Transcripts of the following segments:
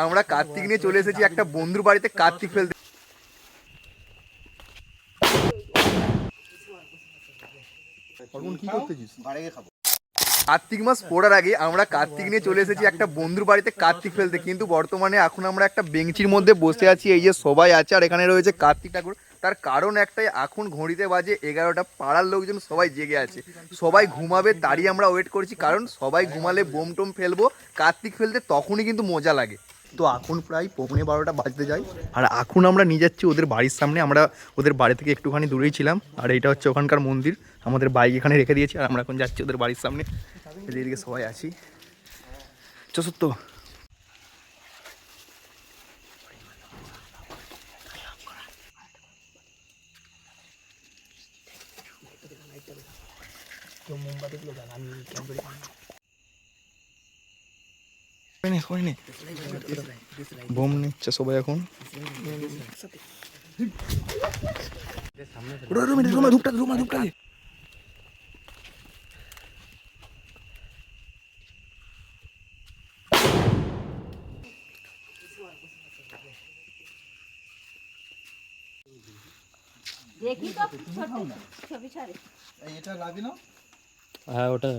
আমরা কার্তিক নিয়ে চলে এসেছি একটা বন্ধুর বাড়িতে কার্তিক ফেলতে। কি করতেছিস? কার্তিক মাস পড়ার আগে আমরা কার্তিক নিয়ে চলে এসেছি একটা বন্ধুর বাড়িতে কার্তিক ফেলতে, কিন্তু বর্তমানে এখন আমরা একটা বেঞ্চির মধ্যে বসে আছি। এই যে সবাই আছে আর এখানে রয়েছে কার্তিক ঠাকুর। তার কারণ একটাই, এখন ঘড়িতে বাজে 11টা, পাড়ার লোকজন সবাই জেগে আছে, সবাই ঘুমাবে, তারই আমরা ওয়েট করছি। কারণ সবাই ঘুমালে বোম টোম ফেলবো কার্তিক ফেলতে, তখনই কিন্তু মজা লাগে। তো এখন প্রায় 11:15 বাজতে যায় আর এখন আমরা নিয়ে যাচ্ছি ওদের বাড়ির সামনে। আমরা ওদের বাড়ি থেকে একটুখানি দূরেই ছিলাম আর এইটা হচ্ছে ওখানকার মন্দির। আমাদের বাইক এখানে রেখে দিয়েছি আর আমরা এখন যাচ্ছি ওদের বাড়ির সামনে। এদিকে সবাই আছি, সত্য। বোম নিচ্ছে সবাই এখন। দেখি তো ছবি ছাড়ে এটা লাগবে না? হ্যাঁ ওটা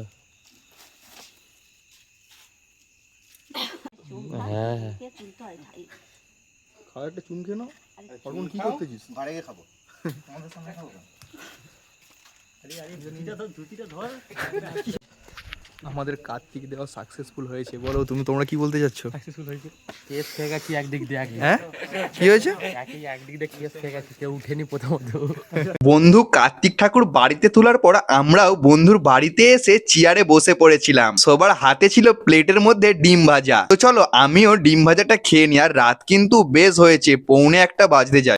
হ্যাঁ তুলতে হয় ভাই। খাওয়া একটা চুন খেয়ে নাও। অর্পণ কি করতেছিস? বাড়ি গিয়ে খাবো, তোমাদের সামনে খাবো। আমাদের কার্তিক দেওয়া সাকসেসফুল হয়েছে। বলো তোমরা কি বলতে যাচ্ছ? সাকসেসফুল হয়েছে। কেস খেয়ে গেছি একদিক দিয়ে হ্যাঁ কি হয়েছে? একদিক দিয়ে কেস খেয়ে গেছি, কেউ উঠেনি প্রথমত। বন্ধু কার্তিক ঠাকুর বাড়িতে তোলার পর আমরাও বন্ধুর বাড়িতে এসে চেয়ারে বসে পড়েছিলাম। সবার হাতে ছিল প্লেটের মধ্যে ডিম ভাজা। তো চলো আমিও ডিম ভাজাটা খেয়ে নিই। আর রাত কিন্তু বেশ হয়েছে, 1:45 বাজতে যায়।